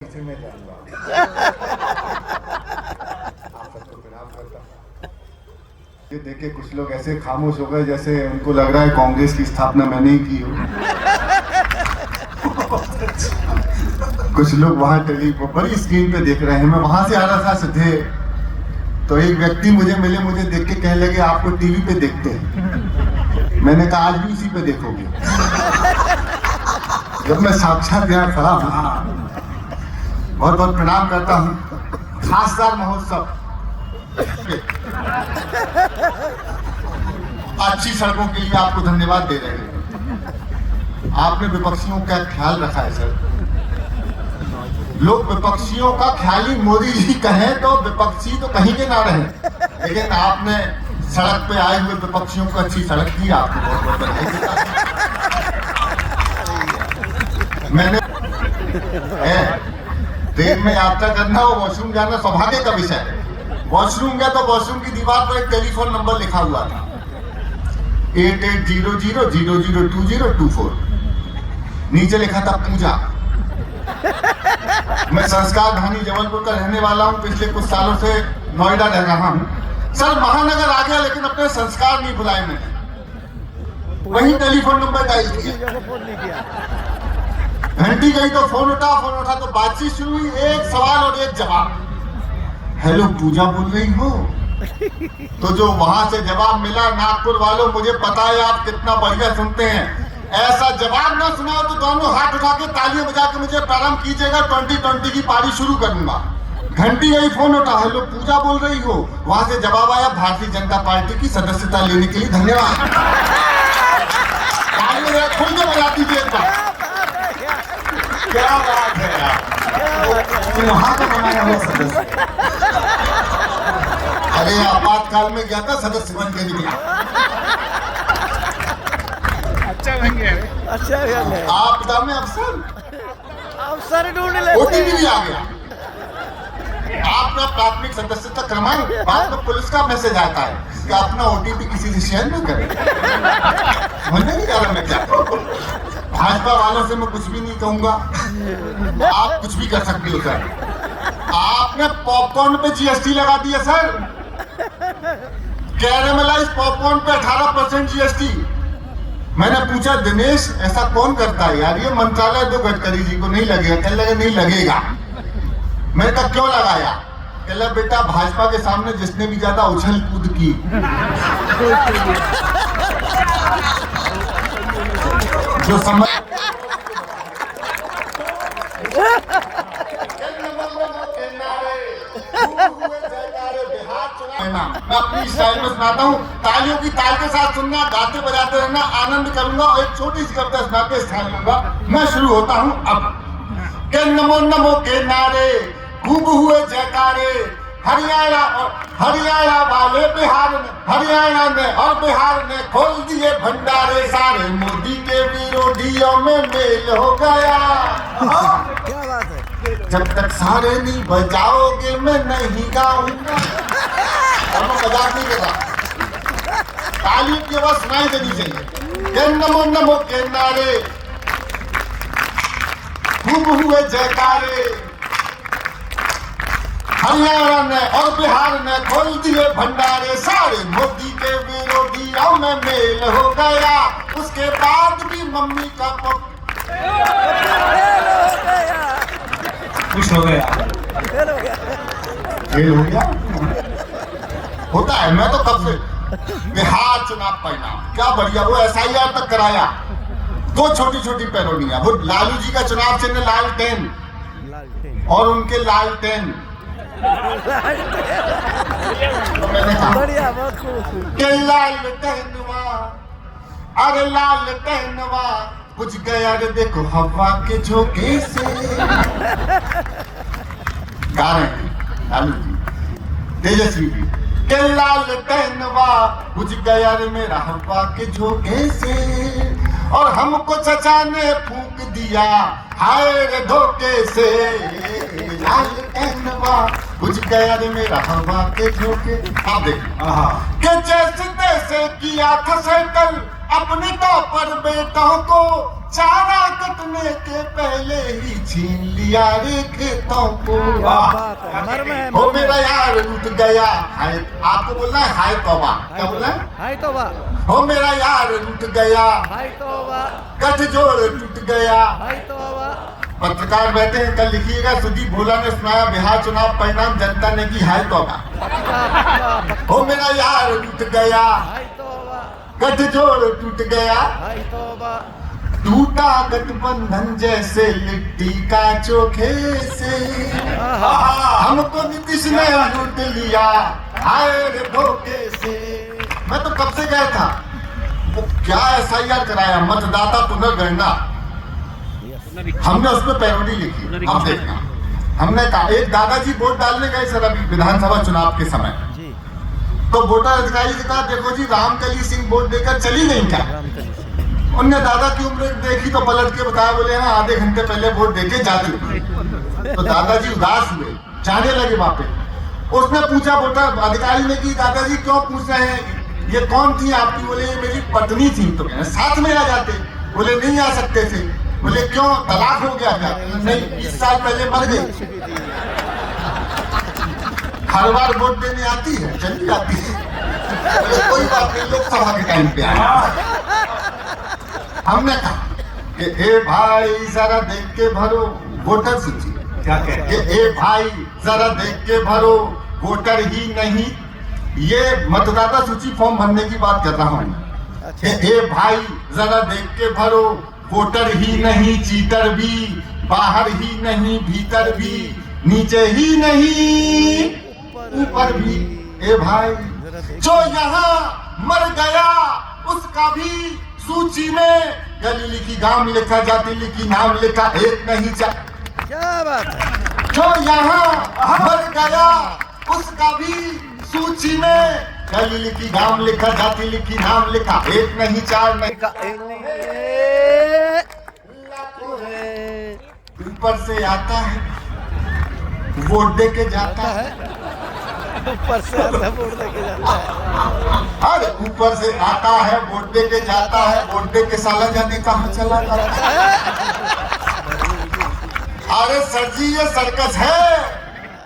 इसे मैं जानूंगा। आप सबको प्रणाम करता हूँ। ये देख के कुछ लोग ऐसे खामोश हो गए जैसे उनको लग रहा है कांग्रेस की स्थापना मैंने ही की हो। कुछ लोग वहां बड़ी स्क्रीन पे देख रहे हैं। मैं वहां से आ रहा था सीधे, तो एक व्यक्ति मुझे मिले, मुझे देख के कहने लगे आपको टीवी पे देखते हैं। मैंने कहा आज भी उसी पे देखोगे। जब मैं साक्षात यहाँ खड़ा हूँ, बहुत बहुत प्रणाम करता हूँ। खासदार महोत्सव, अच्छी सड़कों के लिए आपको धन्यवाद दे रहे हैं। आपने विपक्षियों का ख्याल रखा है सर। लोग विपक्षियों का ख्याल ही मोदी जी कहें तो विपक्षी तो कहीं के ना रहे, लेकिन आपने सड़क पे आए हुए विपक्षियों को अच्छी सड़क दी। आपको बहुत बहुत बधाई देता हूं। मैंने ट्रेन में यात्रा करना और वॉशरूम जाना सौभाग्य का विषय है। वॉशरूम गया तो वॉशरूम की दीवार पर एक टेलीफोन नंबर लिखा हुआ था 8800002024। नीचे लिखा था पूजा। मैं संस्कार धानी जबलपुर का रहने वाला हूं। पिछले कुछ सालों से नोएडा रह रहा हूं। सर महानगर आ गया लेकिन अपने संस्कार नहीं भुलाए मैंने। वही टेलीफोन नंबर डायल किया। घंटी गई तो फोन उठा तो बातचीत शुरू हुई। एक सवाल और एक जवाब। हेलो पूजा बोल रही हो? तो जो वहां से जवाब मिला, नागपुर वालों मुझे पता है आप कितना बढ़िया सुनते हैं। ऐसा जवाब ना सुना तो दोनों हाथ उठा के तालियां बजा के मुझे प्रारंभ कीजिएगा। 2020 की पारी शुरू करूंगा। घंटी गई, फोन उठा, हेलो पूजा बोल रही हो? वहां से जवाब आया भारतीय जनता पार्टी की सदस्यता लेने के लिए धन्यवाद। तालियां खुल के बजा दीजिए एक बार। क्या बात है यार, वहां का बनाया हुआ सदस्य। अरे आपातकाल में गया था, सदस्य बन के नहीं गया। अच्छा बन गया। अच्छा बन गया। आपदा में अफसर ढूंढ ले। ओटीपी भी आ गया। आपका प्राथमिक सदस्यता क्रमांक, बाद में पुलिस का मैसेज आता है कि अपना ओटीपी किसी से शेयर न करें। मुझे नहीं जा रहा मैं क्या करूं। भाजपा वालों से मैं कुछ भी नहीं कहूंगा। आप कुछ भी कर सकते हो सर। आपने पॉपकॉर्न पे जीएसटी लगा दिया सर। कैरेमलाइज पॉपकॉर्न पे 18% जीएसटी। मैंने पूछा दिनेश ऐसा कौन करता है यार? ये मंत्रालय दो गडकरी जी को नहीं लगेगा। कहने लगे नहीं लगेगा। मैंने कहा क्यों लगाया? कहला बेटा भाजपा के सामने जिसने भी ज्यादा उछल कूद की, जो समझ मैं अपनी स्टाइल में सुनाता हूँ। तालियों की ताल के साथ सुनना, गाते बजाते रहना, आनंद करूंगा और एक छोटी सी कविता सुना के स्थान लूंगा। मैं शुरू होता हूँ अब। के नमो नमो के नारे, खूब हुए जयकारे, हरियाणा वाले हरियाणा ने और बिहार ने खोल दिए भंडारे। सारे मोदी के विरोधियों में मेल हो गया। क्या बात है। जब तक सारे नहीं बजाओगे मैं नहीं गाऊंगा। मजाक नहीं कर रहा। तालियों की आवाज सुनाई देनी चाहिए। के नमो नमो के नारे, खूब हुए जयकारे, हरियाणा ने और बिहार ने खोल दिए भंडारे। सारे मोदी के विरोधियों में मेल हो गया। उसके बाद भी मम्मी का खुश हो गया। फेल हो गया होता है। मैं तो कब से बिहार चुनाव परिणाम क्या बढ़िया। वो SIR तक कराया। दो छोटी छोटी पैरोनियां। वो लालू जी का चुनाव चिन्ह लालटेन और उनके लालटेन। मैंने कहा के लालटेनवा, अरे लालटेनवा कुछ गया रे देखो हवा के झोंके से। गा रहे हैं लालू जी, तेजस्वी जी। के लालटेनवा कुछ गया रे मेरा हवा के झोंके से, और हमको चचा ने फूंक दिया हाय रे धोखे से। लालटेनवा कुछ गया रे मेरा हवा के झोंके। आप देखिए के जैसे तैसे किया था साइकिल अपने तो पर बेटों को चारा कटने के पहले ही छीन लिया रे खेतों को। क्या बात है, मर्म है, हो मर्म है। मेरा यार लूट गया, हाय आपको बोलना है हाय तौबा, क्या बोलना है? हाय तौबा, हो मेरा यार लूट गया, हाय तौबा, गठजोड़ टूट गया। हाय तौबा। पत्रकार बैठे हैं, कल लिखिएगा सुदीप भोला ने सुनाया बिहार चुनाव परिणाम जनता ने की हाय तौबा। पक्का, पक्का, पक्का। हो मेरा यार लूट गया, हाय तौबा, गठजोड़ टूट गया। हाय तौबा। टूटा गठबंधन जैसे लिट्टी का चोखे से, हमको नीतीश ने लूट लिया हाय रे धोखे से। मैं तो कब से गया था, वो क्या SIR कराया, मतदाता पुनर्गणना, हमने उसमें पैरोडी लिखी। अब देखना, हमने कहा एक दादाजी वोट डालने गए सर अभी विधानसभा चुनाव के समय, जी, तो वोटर अधिकारी से कहा देखो जी रामकली सिंह वोट देकर चली गई क्या? रामकली सिंह। उनने दादा की उम्र देखी तो पलट के बताया, बोले हाँ आधे घंटे पहले वोट देके जाती हुई। तो दादाजी उदास हुए, जाने लगे वापस। उसने पूछा वोटर अधिकारी ने कि दादाजी क्यों पूछ रहे हैं, ये कौन थी आपकी? बोले ये मेरी पत्नी थी। तो कहना साथ में आ जाते, बोले नहीं आ सकते थे। बोले क्यों, तलाक हो गया क्या? नहीं, 20 साल पहले मर गई। हर बार वोट देने आती है, चली जाती है। बोले कोई बात नहीं, लोकसभा के टाइम पे आए। हमने कहा कि ए भाई जरा देख के भरो वोटर सूची। क्या कहते हैं? ए भाई जरा देख के भरो वोटर ही नहीं, ये मतदाता सूची फॉर्म भरने की बात कर रहा हूँ। ए भाई जरा देख के भरो वोटर ही नहीं, चीटर भी, बाहर ही नहीं भीतर भी, नीचे ही नहीं ऊपर भी। ए भाई जो यहाँ मर गया उसका भी सूची में गली लिखी, गांव लिखा, जाति लिखी, नाम लिखा, एक नहीं क्या बात है। जो यहाँ मर गया उसका भी सूची में गली लिखी, गांव लिखा, जाति लिखी, नाम लिखा, एक नहीं चार नहीं। ऊपर से आता है वोट दे के जाता है, ऊपर से आता है वोट दे के जाता है। अरे ऊपर से आता है वोट दे के जाता है, वोट दे के साला जाने कहाँ चला जाता है। अरे सर जी ये सर्कस है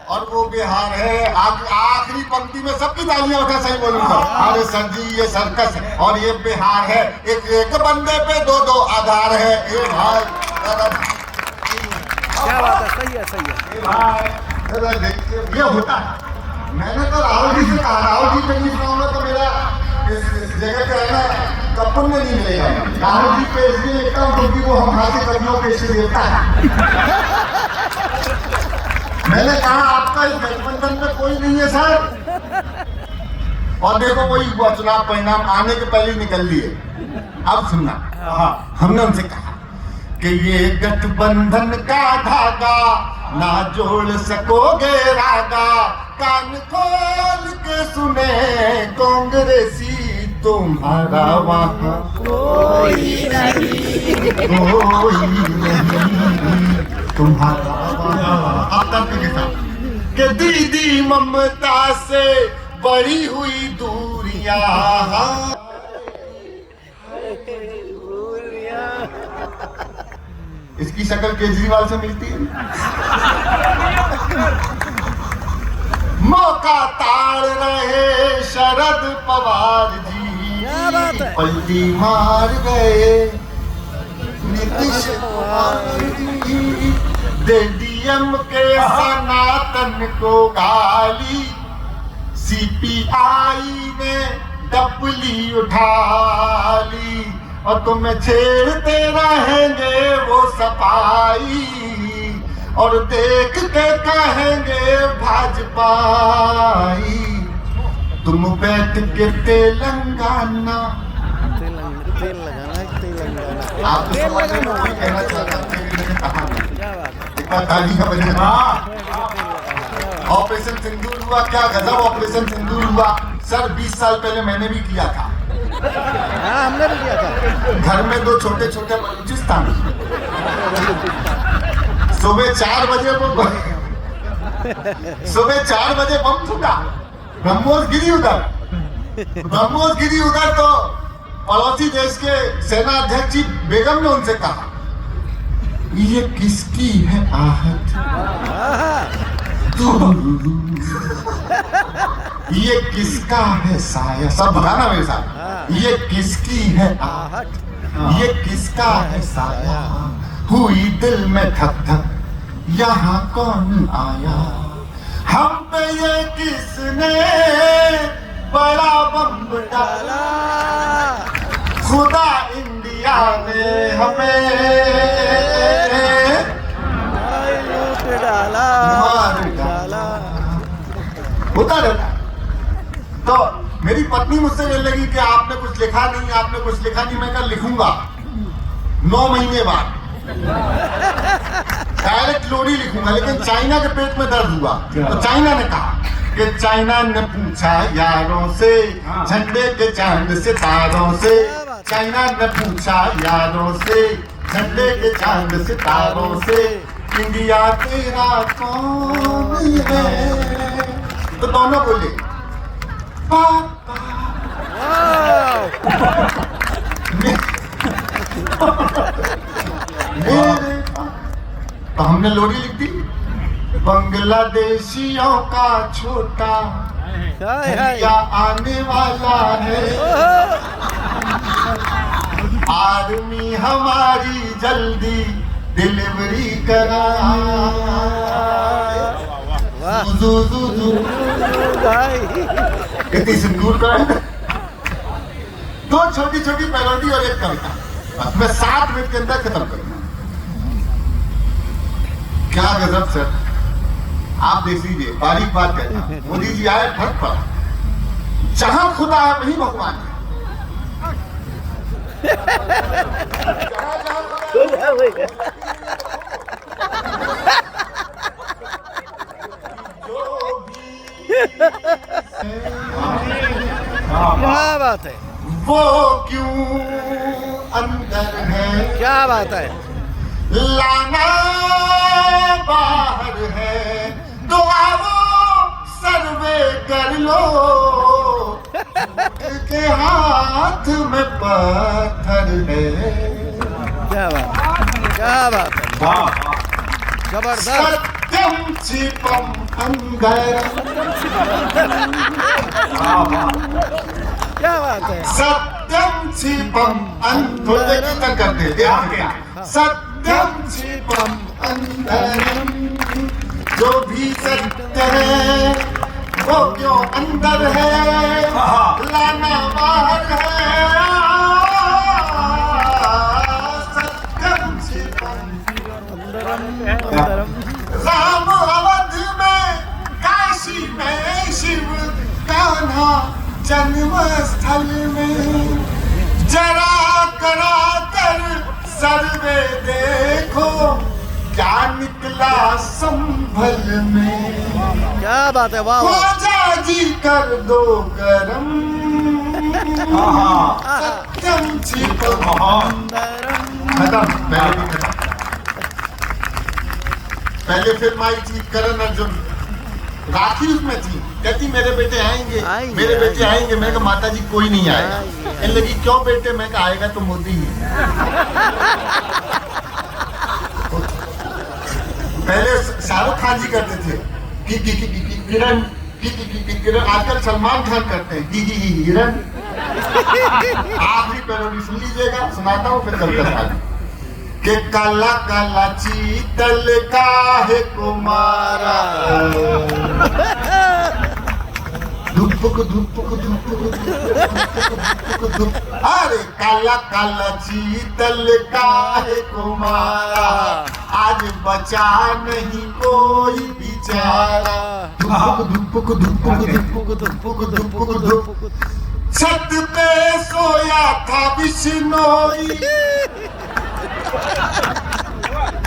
और वो बिहार है। आखिरी पंक्ति में सबकी तालियां उठा, सही बोलूंगा। अरे सर जी ये सर्कस है और ये बिहार है, एक बंदे पे दो आधार है। ए भाई क्या बात है, सही है, सही है। भाई देखिए ये होता है। मैंने तो राहुल जी से कहा, राहुल जी पे नहीं सुनाऊंगा तो मेरा इस जगह पे रहना कपन में नहीं मिलेगा। राहुल जी पे इसलिए लिखता हूँ क्योंकि वो हमारे कवियों के इष्ट देवता है। मैंने कहा आपका इस गठबंधन में कोई नहीं है सर। और देखो वही हुआ, चुनाव परिणाम आने के पहले निकल लिए। अब सुनना, हमने उनसे कहा कि ये गठबंधन का धागा ना जोड़ सकोगे रागा, कान खोल के सुने कांग्रेसी तुम्हारा वहाँ कोई नहीं, तुम्हारा वहाँ। आप तब के साथ कि दीदी ममता से बड़ी हुई दूरियां, इसकी शक्ल केजरीवाल से मिलती है। मौका ताड़ रहे शरद पवार जी, क्या बात है। पलटी मार गए नीतीश कुमार जी, DDM के सनातन को गाली, CPI ने डपली उठा ली, और तुम्हें छेड़ते रहेंगे वो सफाई, और देख के कहेंगे भाजपाई, तुम बैठ के तेलंगाना। तेल लगाना है, तेलंगाना। आप तो समझ रहे हो कोई कहना चाहता है, क्या बात है। एक बार ताली का बजा। ऑपरेशन सिंदूर हुआ, क्या गजब ऑपरेशन सिंदूर हुआ सर। 20 साल पहले मैंने भी किया था। हाँ, हमने भी किया था। घर में 2 छोटे छोटे बलूचिस्तान, सुबह 4 बजे बम फूटा, ब्रह्मोस गिरी उधर तो पड़ोसी देश के सेना अध्यक्ष जी बेगम ने उनसे कहा, ये किसकी है आहट, ये किसका है साया, सब बताना मेरे साथ, ये किसकी है आहट, ये किसका है साया, हुई दिल में धक धक, यहाँ कौन आया, हम पे ये किसने बड़ा बम डाला, खुदा इंडिया ने हमें लूट डाला, मार डाला। होता रहता है। तो मेरी पत्नी मुझसे कहने लगी कि आपने कुछ लिखा नहीं, आपने कुछ लिखा नहीं। मैं कल लिखूंगा 9 महीने बाद डायरेक्ट लोरी लिखूंगा, लेकिन चाइना के पेट में दर्द हुआ तो चाइना ने कहा कि चाइना ने पूछा यारों से, झंडे के चांद सितारों से, चाइना ने पूछा यारों से, झंडे के चांद सितारों से, इंडिया तेरा कौन है, तो दोनों बोले पापा। मेरे तो हमने लोरी लिख दी, बांग्लादेशियों का छोटा भैया आने वाला है, आर्मी हमारी जल्दी डिलीवरी करा, कितनी सिंदूर का है। 2 छोटी छोटी पैरोडी और एक कविता, बस मैं 7 मिनट के अंदर खत्म करूंगा। क्या गजब सर, आप देख लीजिए, बारीक बात कहता हूं। मोदी जी आए, फर्क पड़ा, जहां खुदा है वहीं भगवान है। क्या बात है, वो क्यों अंदर है, क्या बात है, लाना बाहर है, तो आओ सर्वे कर लो, के हाथ में पत्थर है। क्या बात है, जबरदस्त, सत्यम छिपम अंदर, क्या बात है, सत्यम छिपम अंदर, करते हैं, सत्यम छिपम अंदर, जो भी सत्य है वो क्यों अंदर है, लाना बाहर है, सत्यम छिपम अंदरम, राम अवध में, काशी में शिव, कान्हा जन्म स्थल में, जरा करा कर सर्वे देखो, क्या निकला संभल में, क्या बात है, वाह वाह, ख्वाजा जी कर दो गरम, सत्यम छिपम अंदरम, खत्म। पहले फिल्म आई थी करण अर्जुन, राखी उसमें थी, कहती मेरे बेटे आएंगे, मेरे बेटे आएंगे। मैं कहा माता जी कोई नहीं आएगा। कहने लगी क्यों बेटे, मैं कहा आएगा तो मोदी ही। पहले शाहरुख खान जी करते थे किरण, किरण, आजकल सलमान खान करते हैं हिरण। आखिरी पैरोडी सुन लीजिएगा, सुनाता हूँ फिर कल के काला काला चीतल काहे कुमारा, धुपक धुपक धुपक धुपक, अरे काला काला चीतल काहे कुमारा, आज बचा नहीं कोई बेचारा, धुपक धुपक धुपक धुपक धुपक धुपक, छत पे सोया था बिश्नोई,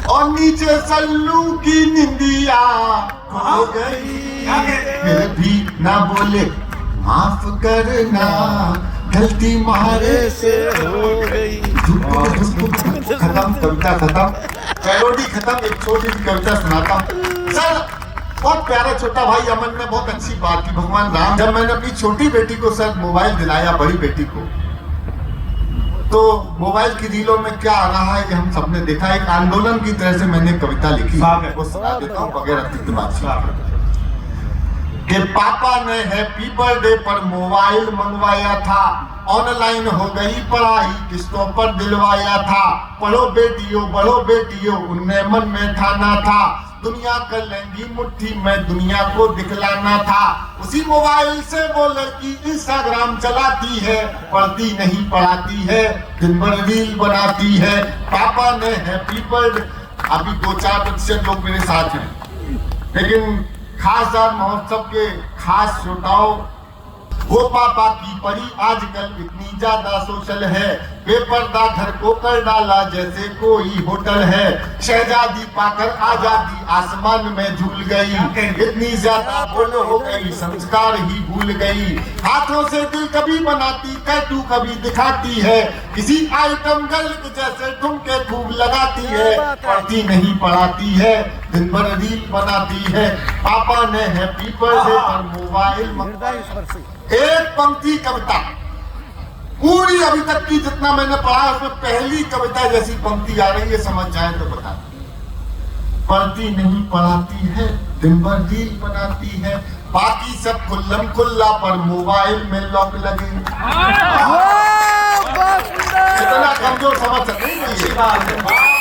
और नीचे सल्लू की निंदिया हो गई, फिर भी ना बोले माफ करना, गलती मारे से हो गई। खत्म, कविता खत्म, पैरोडी खत्म। एक छोटी सी कविता सुनाता हूँ सर। बहुत प्यारा छोटा भाई अमन ने बहुत अच्छी बात की। भगवान राम, जब मैंने अपनी छोटी बेटी को सर मोबाइल दिलाया, बड़ी बेटी को, तो मोबाइल की रीलों में क्या आ रहा है कि हम सबने देखा, एक आंदोलन की तरह से मैंने कविता लिखी, वो सुना देता हूँ बगैर अतिरिक्त बात कि पापा ने हैप्पी बर्थडे पर मोबाइल मंगवाया था, ऑनलाइन हो गई पढ़ाई किस्तों पर दिलवाया था, पढ़ो बेटियों बढ़ो बेटियों उनने मन में ठाना था, दुनिया कर लेंगी मुट्ठी में दुनिया को दिखलाना था। उसी मोबाइल से वो लड़की इंस्टाग्राम चलाती है, पढ़ती नहीं पढ़ाती है, दिन भर रील बनाती है। पापा ने हैप्पी बर्थडे, अभी 2-4% लोग मेरे साथ हैं, लेकिन खास महोत्सव के खास श्रोताओं, वो पापा की परी आजकल इतनी ज्यादा सोशल है, बेपर्दा घर को कर डाला जैसे कोई होटल है, शहजादी पाकर आजादी आसमान में झूल गई, इतनी ज्यादा बोल हो गई संस्कार ही भूल गई, हाथों से दिल कभी बनाती टैटू कभी दिखाती है, किसी आइटम गर्ल के जैसे ठुमके खूब लगाती है, पढ़ती नहीं पढ़ाती है, दिन भर रील बनाती है। पापा ने हैप्पी बर्थडे पर मोबाइल मंगवाया। एक पंक्ति कविता पूरी अभी तक की जितना मैंने पढ़ा उसमें पहली कविता जैसी पंक्ति आ रही है, समझ जाए तो बता। पढ़ती नहीं पढ़ाती है, दिन भर रील बनाती है, बाकी सब खुल्लम खुल्ला पर मोबाइल में लॉक लगे। इतना कमजोर समझ सकते हैं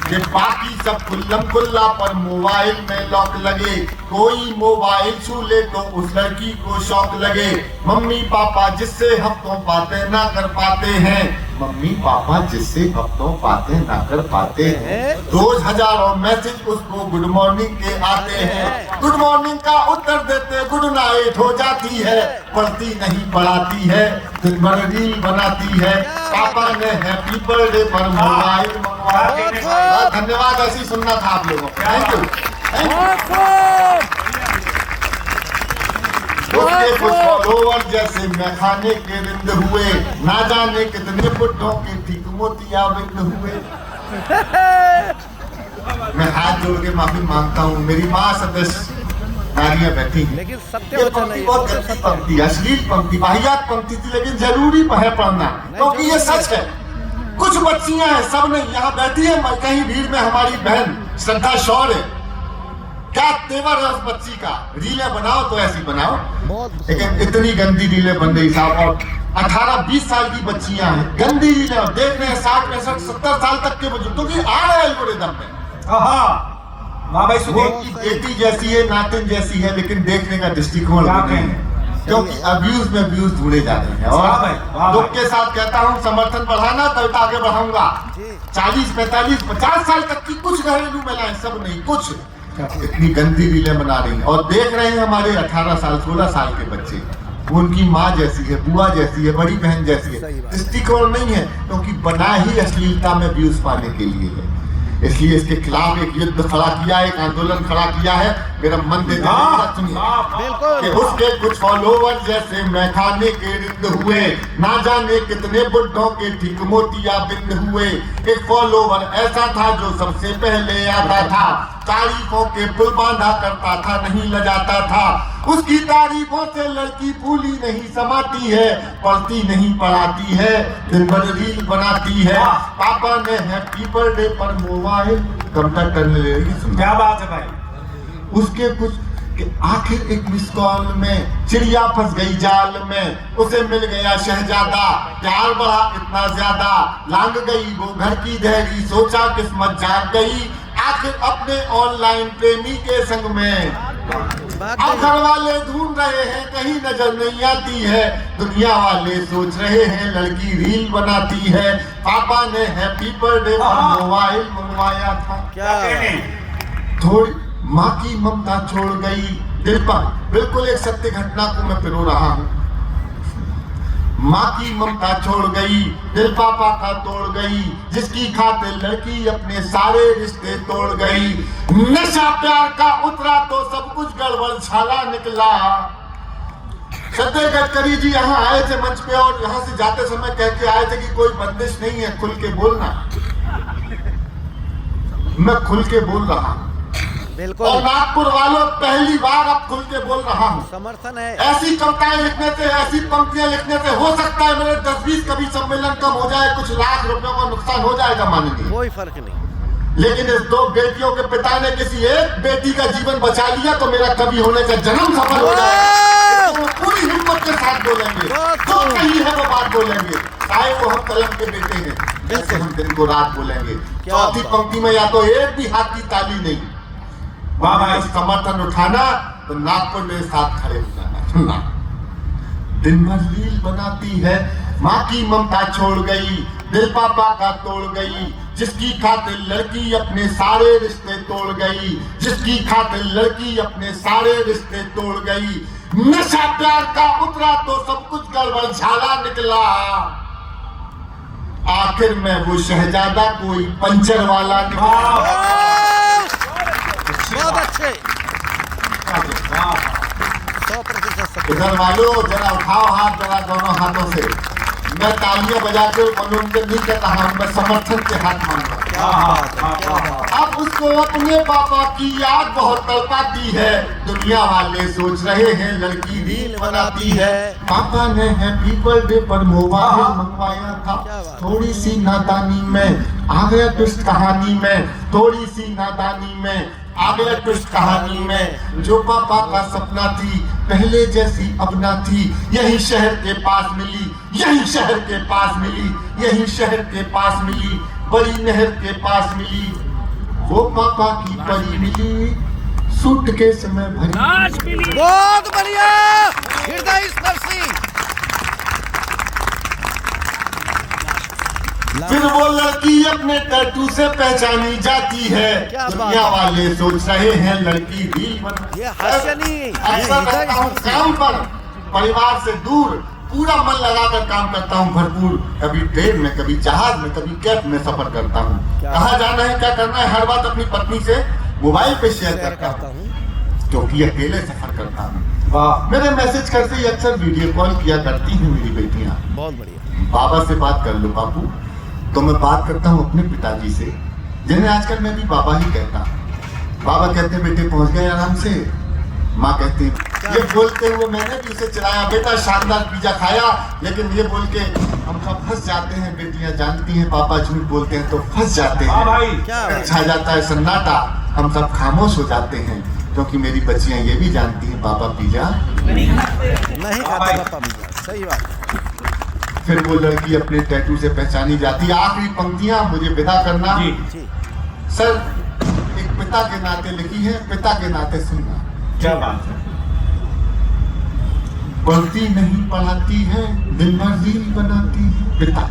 कि बाकी सब खुल्लम खुल्ला पर मोबाइल में लॉक लगे, कोई मोबाइल छू ले तो उस लड़की को शौक लगे, मम्मी पापा जिससे हफ्तों बातें ना कर पाते हैं, मम्मी पापा जिससे हफ्तों बातें ना कर पाते हैं, रोज हजारों मैसेज उसको गुड मॉर्निंग के आते हैं, गुड मॉर्निंग का उत्तर देते गुड नाइट हो जाती है, पढ़ती नहीं पढ़ाती है, दिन भर रील बनाती है। पापा ने हैप्पी बर्थडे पर मोबाइल मंगवाया। धन्यवाद, ऐसी सुनना था आप लोगों को। Thank you. उसके कुछ फॉलोवर जैसे मैं खाने के रिंद हुए, ना जाने कितने बुढ़ों के ठीक मोतिया बिंद हुए। मैं हाथ जोड़ के माफी मांगता हूँ, मेरी माँ सदस्य नारियां बैठी हैं, लेकिन सत्य ये वचन पंक्ति है, बहुत गंदी पंक्ति, अश्लील पंक्ति, वाहियात पंक्ति थी, लेकिन जरूरी है पढ़ना, क्योंकि ये सच है। कुछ बच्चियां हैं, सब नहीं, यहाँ बैठी है कहीं भीड़ में हमारी बहन श्रद्धा शौर्य, क्या तेवर है उस बच्ची का, रीलें बनाओ तो ऐसी बनाओ, लेकिन इतनी गंदी रीलें बन रही साहब। और 18-20 साल की बच्चियां हैं, गंदी रीलें देख रहे हैं, 60-65-70 साल तक के बुजुर्ग, क्योंकि आ रहे हैं एल्गोरिदम में। वाह भाई, वो की बेटी जैसी है, नातिन जैसी है, लेकिन देखने का दृष्टिकोण नहीं है, क्योंकि अब्यूज में व्यूज ढूंढे जाते हैं। और दुख के साथ कहता हूँ, समर्थन बढ़ाना तो आगे बढ़ाऊंगा। 40-45-50 साल तक की कुछ घरेलू महिलाएं, सब नहीं, कुछ इतनी गंदी रीलें बना रही हैं, और देख रहे हैं हमारे 18 साल 16 साल के बच्चे, उनकी माँ जैसी है, बुआ जैसी है, बड़ी बहन जैसी है, दृष्टिकोण नहीं है, क्योंकि बना ही अश्लीलता में व्यूज पाने के लिए है। इसलिए इसके खिलाफ एक युद्ध खड़ा किया है, एक आंदोलन खड़ा किया है। मेरा मन दे सुनिए कि उसके कुछ फॉलोवर जैसे मैं खाने के रिंद हुए, ना जाने कितने बुढ़ों के ठीक मोतिया बिंद हुए। एक फॉलोवर ऐसा था जो सबसे पहले आता था, तारीफों के पुल बांधा करता था, नहीं लजाता था, उसकी तारीफों से लड़की फूली नहीं समाती है, पढ़ती नहीं पढ़ाती है, दिन भर रील बनाती है। पापा ने हैप्पी बर्थडे पर मोबाइल कब तक करने लगी। क्या बात है भाई। उसके कुछ कि आखिर एक मिस कॉल में चिड़िया फंस गई जाल में, उसे मिल गया शहजादा, प्यार बढ़ा इतना ज्यादा, लांग गई वो घर की देहरी, सोचा किस्मत जाग गई, आखिर अपने ऑनलाइन प्रेमी के संग में। अब घर वाले ढूंढ रहे हैं, कहीं नजर नहीं आती है, दुनिया वाले सोच रहे हैं लड़की रील बनाती है। पापा ने हैप्पी बर्थडे पर मोबाइल मंगवाया था, क्या थोड़ी माँ की ममता छोड़ गई दिल पर। बिल्कुल एक सत्य घटना को मैं पिरो रहा हूँ। माँ की ममता छोड़ गई, दिल पापा का तोड़ गई, जिसकी खातिर लड़की अपने सारे रिश्ते तोड़ गई। नशा प्यार का उतरा तो सब कुछ गड़बड़ छाला निकला। श्रद्धेय गडकरी जी यहाँ आए थे मंच पे, और यहाँ से जाते समय कह के आए थे कि कोई बंदिश नहीं है, खुल के बोलना। मैं खुल के बोल रहा हूँ। बिल्कुल। और नागपुर वालों, पहली बार अब खुल के बोल रहा हूँ, समर्थन है। ऐसी कविताएं लिखने से, ऐसी पंक्तियां लिखने से हो सकता है मेरे 10-20 कवि सम्मेलन कम हो जाए, कुछ लाख रुपयों का नुकसान हो जाएगा माननीय, कोई फर्क नहीं। लेकिन इस 2 बेटियों के पिता ने किसी एक बेटी का जीवन बचा लिया तो मेरा कवि होने का जन्म सफल हो जाएगा। तो वो पूरी हिम्मत के साथ बोलेंगे, जो कही है वो बात बोलेंगे, चाहे वो हम कलम के बेटे हैं, जैसे हम दिन को रात बोलेंगे। चौथी पंक्ति में या तो एक भी हाथ की ताली नहीं, वाह भाई। समर्थन उठाना तो नागपुर मेरे साथ खड़े हो जाना। दिन भर रील बनाती है, माँ की ममता छोड़ गई, दिल पापा का तोड़ गई, जिसकी खातिर लड़की अपने सारे रिश्ते तोड़ गई, जिसकी खातिर लड़की अपने सारे रिश्ते तोड़ गई। नशा प्यार का उतरा तो सब कुछ गड़बड़ झाला निकला, आखिर में वो शहजादा कोई पंचर वाला निकला। बहुत अच्छे। 100% सत्य। इधर वालों जरा उठाओ हाथ, जरा दोनों हाथों से। मैं तालियां बजा के मनोरंजन नहीं कर रहा हूं, मैं समर्थन के हाथ मांग रहा हूं। क्या बात है, क्या बात है। अब उसको अपने पापा की याद बहुत तड़पाती है, दुनिया वाले सोच रहे हैं लड़की रील बनाती है। पापा ने हैप्पी बर्थडे पर मोबाइल मंगवाया था, थोड़ी सी नादानी में आ गया ट्विस्ट कहानी में, थोड़ी सी नादानी में आ गया ट्विस्ट कहानी में। जो पापा का सपना थी पहले जैसी अब ना थी, यही शहर के पास मिली, यही शहर के पास मिली, यही शहर के पास मिली, बड़ी नहर के पास मिली। वो पापा की परी मिली, सूटकेस में भरी। बहुत बढ़िया, हृदय स्पर्शी। फिर वो लड़की अपने टैटू से पहचानी जाती है, क्या बात दुनिया है। वाले सोच रहे हैं लड़की रील ये हास्य नहीं, ये अक्सर हृदय रहता हूँ स्पर्शी। काम पर, परिवार से दूर, पूरा मन लगाकर काम करता हूँ भरपूर, कभी ट्रेन में, कभी जहाज में, कभी कैब में सफर करता हूँ। क्या कहाँ जाना है, क्या करना है, हर बात अपनी पत्नी से मोबाइल पे शेयर करता हूँ, क्योंकि अकेले सफर करता हूँ। वाह। मेरे मैसेज करते ही अक्सर वीडियो कॉल किया करती हैं मेरी बेटियाँ। बहुत बढ़िया। बाबा से बात कर लो बापू, तो मैं बात करता हूँ अपने पिताजी से, जिन्हें आजकल मैं भी बाबा ही कहता हूँ। बाबा कहते बेटे पहुंच गए आराम से, माँ कहती ये बोलते हुए मैंने भी उसे चिढ़ाया, बेटा शानदार पिज्जा खाया, लेकिन ये बोल के हम सब फंस जाते हैं। बेटियां जानती हैं पापा झूठ बोलते हैं तो फंस जाते हाँ हैं, भाई। क्या बात। छा जाता है सन्नाटा, हम सब खामोश हो जाते हैं, क्योंकि मेरी बच्चियां ये भी जानती हैं पापा पिज्जा नहीं खाता पापा मुझे, सही बात है। फिर वो लड़की अपने टैटू से पहचानी जाती है। आखिरी पंक्तियां मुझे विदा करना जी। जी। सर, एक पिता के नाते लिखी है, पिता के नाते सुनना। क्या बात है। पढ़ती नहीं पढ़ाती है, दिन भर रील बनाती है। पिता,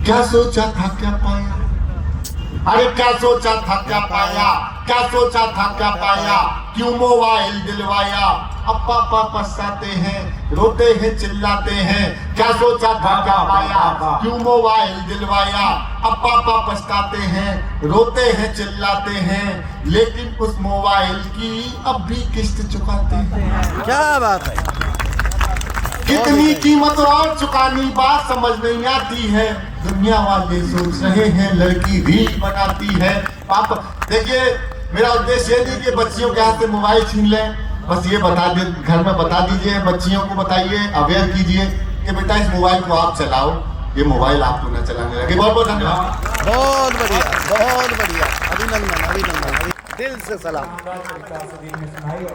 क्या सोचा था क्या पाया, अरे क्या सोचा था क्या पाया, क्या सोचा था क्या पाया, क्यों मोबाइल दिलवाया। अब पापा पछताते हैं, रोते हैं चिल्लाते हैं, क्या सोचा था क्या पाया, क्यों मोबाइल दिलवाया। अब पापा पछताते हैं, रोते हैं चिल्लाते हैं, लेकिन उस मोबाइल की अब भी किस्त चुकाते हैं। क्या बात है। कितनी कीमत और चुकानी बात समझ नहीं आती है, दुनिया वाले सोच रहे हैं लड़की रील बनाती है। पापा देखिए, मेरा उद्देश्य ये नहीं कि बच्चियों के हाथ से मोबाइल छीन लें, बस ये बता दे, घर में बता दीजिए, बच्चियों को बताइए, अवेयर कीजिए कि बेटा इस मोबाइल को आप चलाओ, ये मोबाइल आपको न चलाने लगे। बहुत बहुत धन्यवाद। बहुत बढ़िया, बहुत बढ़िया। अभिनंदन, अभिनंदन, दिल से सलाम।